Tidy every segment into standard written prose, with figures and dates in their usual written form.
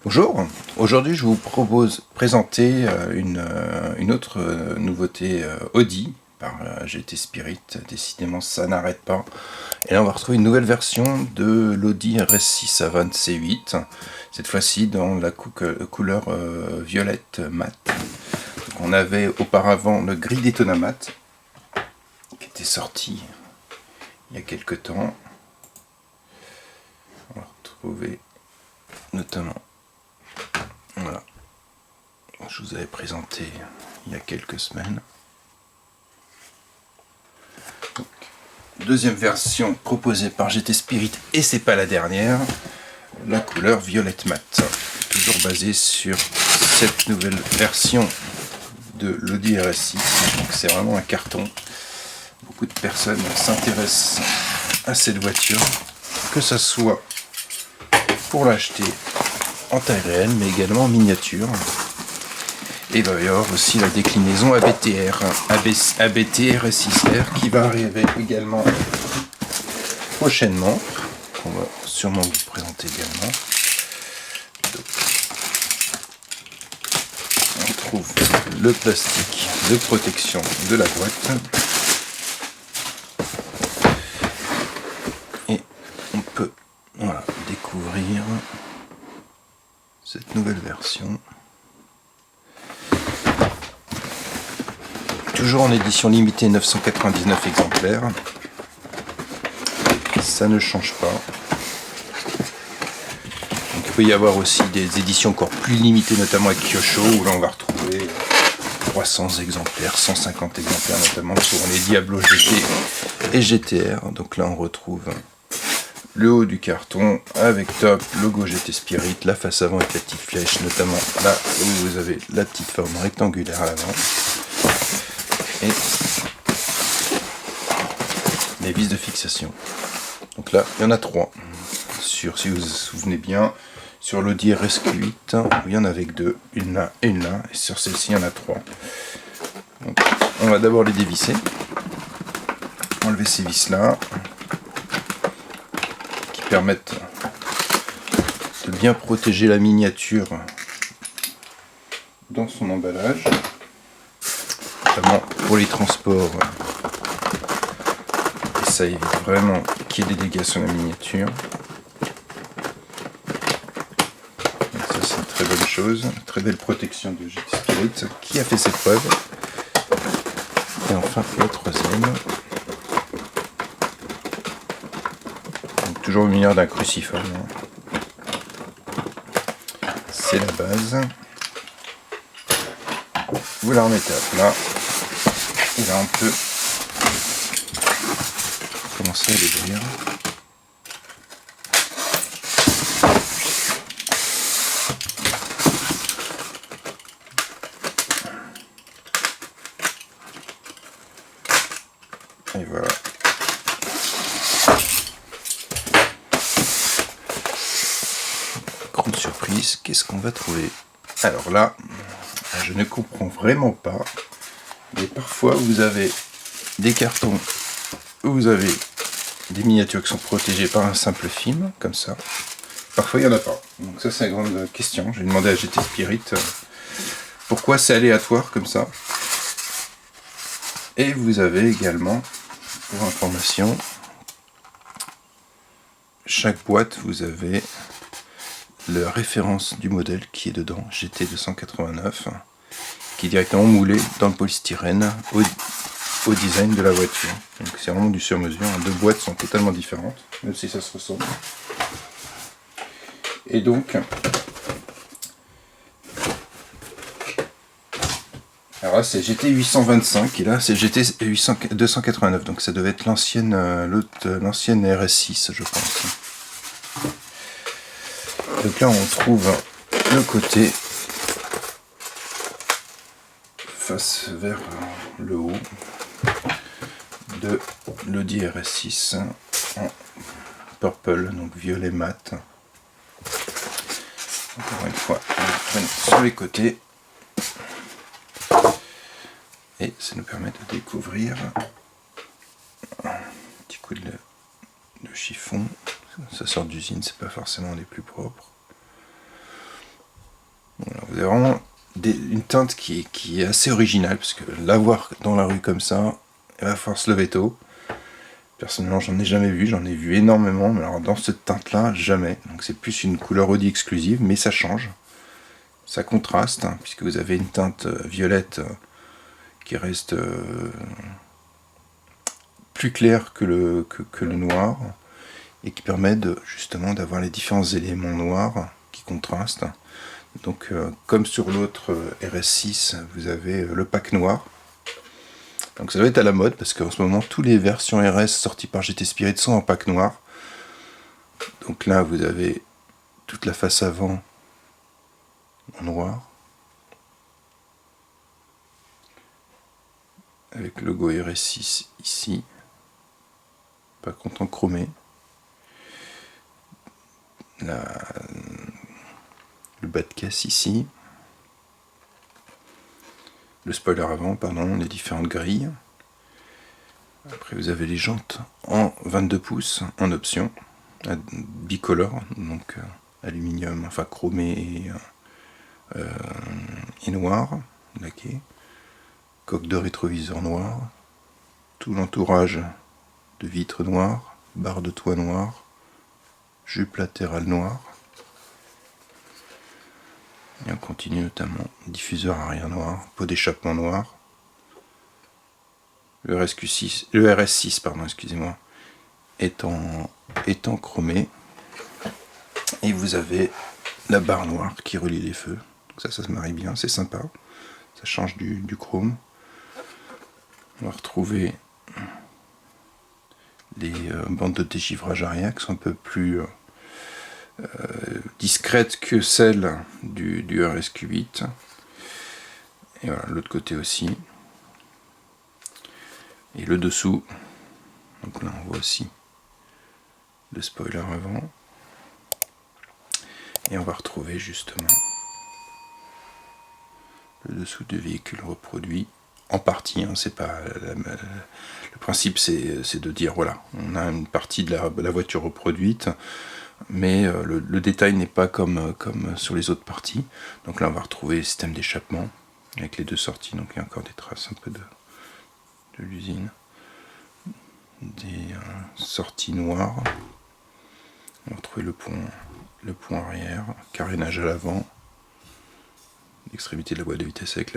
Bonjour, aujourd'hui je vous propose présenter une autre nouveauté Audi par GT Spirit. Décidément ça n'arrête pas. Et là on va retrouver une nouvelle version de l'Audi RS6 Avant C8, cette fois-ci dans la couleur violette mat. Donc on avait auparavant le gris Daytona mat qui était sorti il y a quelques temps. On va retrouver notamment, voilà, je vous avais présenté il y a quelques semaines. Donc, deuxième version proposée par GT Spirit, et c'est pas la dernière, la couleur violette mat, toujours basée sur cette nouvelle version de l'Audi RS6. Donc c'est vraiment un carton. Beaucoup de personnes s'intéressent à cette voiture, que ce soit pour l'acheter en taille réelle mais également en miniature. Et il va y avoir aussi la déclinaison ABT RS6R qui va arriver également prochainement, qu'on va sûrement vous présenter également. Donc, on trouve le plastique de protection de la boîte et on peut, voilà, découvrir cette nouvelle version, toujours en édition limitée, 999 exemplaires, ça ne change pas. Donc, il peut y avoir aussi des éditions encore plus limitées, notamment avec Kyosho, où là on va retrouver 300 exemplaires, 150 exemplaires, notamment pour les Diablo GT et GTR. Donc là on retrouve le haut du carton avec top, logo GT Spirit, la face avant avec la petite flèche, notamment là où vous avez la petite forme rectangulaire à l'avant, et les vis de fixation. Donc là il y en a 3, si vous vous souvenez bien, sur l'Audi RSQ8 il y en avait que 2, une là et une là, et sur celle-ci il y en a 3. Donc, on va d'abord les dévisser, enlever ces vis là, permettent de bien protéger la miniature dans son emballage, notamment pour les transports, et ça évite vraiment qu'il y ait des dégâts sur la miniature. Donc ça c'est une très bonne chose, une très belle protection de GT Spirit qui a fait ses preuves. Et enfin le troisième, toujours au milieu d'un cruciforme. C'est la base. Vous la remettez à plat. Et là on peut commencer à l'ouvrir. Et voilà. Grande surprise, qu'est-ce qu'on va trouver? Alors là, je ne comprends vraiment pas, mais parfois vous avez des cartons où vous avez des miniatures qui sont protégées par un simple film, comme ça. Parfois il n'y en a pas. Donc ça c'est la grande question. J'ai demandé à GT Spirit pourquoi c'est aléatoire comme ça. Et vous avez également, pour information, chaque boîte vous avez la référence du modèle qui est dedans, GT289, qui est directement moulé dans le polystyrène au design de la voiture. Donc c'est vraiment du sur-mesure. Deux boîtes sont totalement différentes, même si ça se ressemble. Et donc, alors là c'est GT825 et là c'est GT289, donc ça devait être l'ancienne RS6 je pense. Donc là on trouve le côté face vers le haut de l'Audi RS6 en purple, donc violet mat. Encore une fois, on le prenne sur les côtés et ça nous permet de découvrir beaucoup de chiffon. Ça sort d'usine, c'est pas forcément les plus propres. Voilà, vous avez vraiment une teinte qui est assez originale, parce que l'avoir dans la rue comme ça, il va falloir se lever tôt. Personnellement, j'en ai jamais vu, j'en ai vu énormément, mais alors dans cette teinte-là, jamais. Donc c'est plus une couleur Audi exclusive, mais ça change. Ça contraste, hein, puisque vous avez une teinte violette qui reste plus claire que le noir, et qui permet justement d'avoir les différents éléments noirs qui contrastent. Donc comme sur l'autre RS6, vous avez le pack noir. Donc ça doit être à la mode, parce qu'en ce moment, toutes les versions RS sorties par GT Spirit sont en pack noir. Donc là, vous avez toute la face avant en noir, avec le logo RS6 ici, pas content chromé. Le bas de caisse ici, le spoiler avant, pardon, les différentes grilles. Après vous avez les jantes en 22 pouces en option, bicolore, donc aluminium, enfin chromé et noir, laqué. Coque de rétroviseur noir, tout l'entourage de vitres noires, barre de toit noire, jupe latérale noire. Et on continue notamment diffuseur arrière noir, pot d'échappement noir. Le RS6 pardon, excusez-moi, est en chromé. Et vous avez la barre noire qui relie les feux. Donc ça se marie bien, c'est sympa. Ça change du chrome. On va retrouver les bandes de dégivrage arrière qui sont un peu plus discrètes que celles du RSQ8. Et voilà, l'autre côté aussi. Et le dessous, donc là on voit aussi le spoiler avant. Et on va retrouver justement le dessous du véhicule reproduit en partie, hein, c'est pas le principe, c'est de dire voilà, on a une partie de la voiture reproduite, mais le détail n'est pas comme sur les autres parties. Donc là on va retrouver le système d'échappement avec les deux sorties, donc il y a encore des traces un peu de l'usine, des sorties noires. On va retrouver le pont arrière, carénage à l'avant, l'extrémité de la boîte de vitesse avec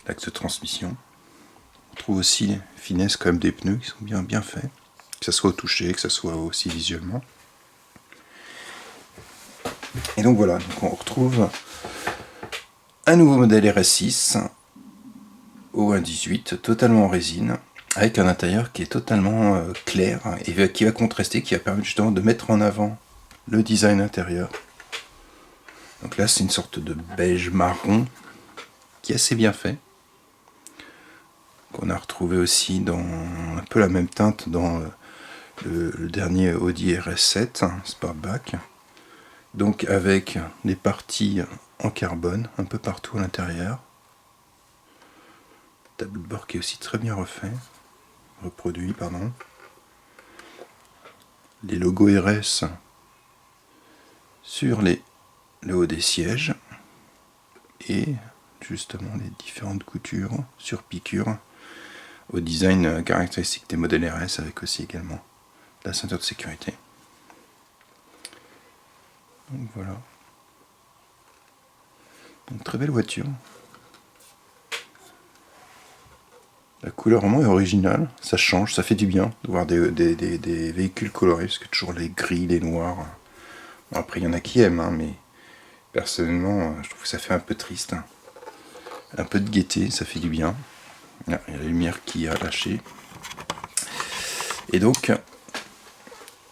l'axe de transmission. On trouve aussi finesse quand même des pneus qui sont bien faits, que ça soit au toucher, que ça soit aussi visuellement. Et donc voilà, donc on retrouve un nouveau modèle RS6 au 1.18, totalement en résine, avec un intérieur qui est totalement clair et qui va contraster, qui va permettre justement de mettre en avant le design intérieur. Donc là c'est une sorte de beige marron qui est assez bien fait, qu'on a retrouvé aussi dans un peu la même teinte dans le dernier Audi RS7 Sportback, donc avec des parties en carbone un peu partout à l'intérieur. Tableau de bord qui est aussi très bien reproduit, pardon. Les logos RS sur le haut des sièges et justement les différentes coutures sur piqûre au design caractéristique des modèles RS, avec aussi également la ceinture de sécurité. Donc voilà. Donc très belle voiture. La couleur vraiment est originale, ça change, ça fait du bien de voir des véhicules colorés, parce que toujours les gris, les noirs. Bon, après il y en a qui aiment, hein, mais personnellement je trouve que ça fait un peu triste. Hein. Un peu de gaieté, ça fait du bien. Là, il y a la lumière qui a lâché. Et donc,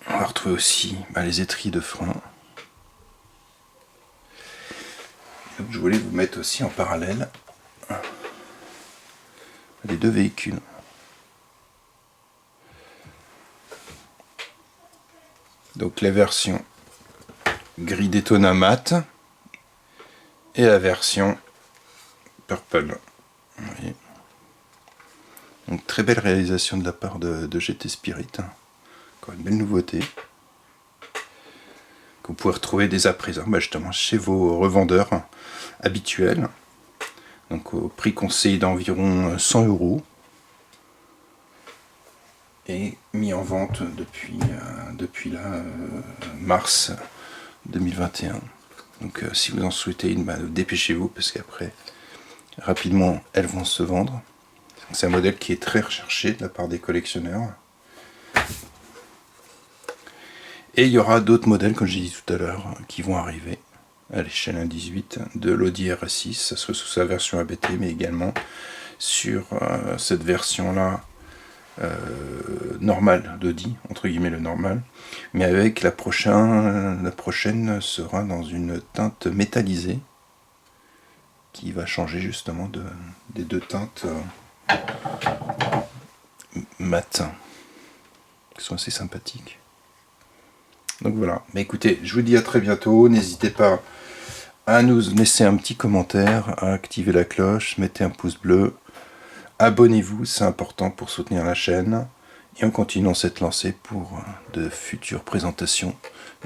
on va retrouver aussi les étriers de frein. Donc, je voulais vous mettre aussi en parallèle les deux véhicules. Donc la version gris Daytona mat et la version purple. Vous voyez. Donc très belle réalisation de la part de GT Spirit. Encore une belle nouveauté. Que vous pouvez retrouver dès à présent justement chez vos revendeurs habituels. Donc au prix conseillé d'environ 100 €. Et mis en vente depuis mars 2021. Donc si vous en souhaitez une, dépêchez-vous parce qu'après rapidement elles vont se vendre. C'est un modèle qui est très recherché de la part des collectionneurs. Et il y aura d'autres modèles, comme j'ai dit tout à l'heure, qui vont arriver à l'échelle 1.18 de l'Audi RS6. Ça sera sous sa version ABT, mais également sur cette version-là normale d'Audi, entre guillemets le normal. Mais avec la prochaine sera dans une teinte métallisée qui va changer justement des deux teintes mat, qui sont assez sympathiques. Donc voilà, mais écoutez, je vous dis à très bientôt, n'hésitez pas à nous laisser un petit commentaire, à activer la cloche, mettez un pouce bleu, abonnez-vous, c'est important pour soutenir la chaîne, et on continue dans cette lancée pour de futures présentations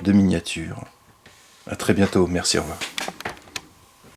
de miniatures. À très bientôt, merci, au revoir.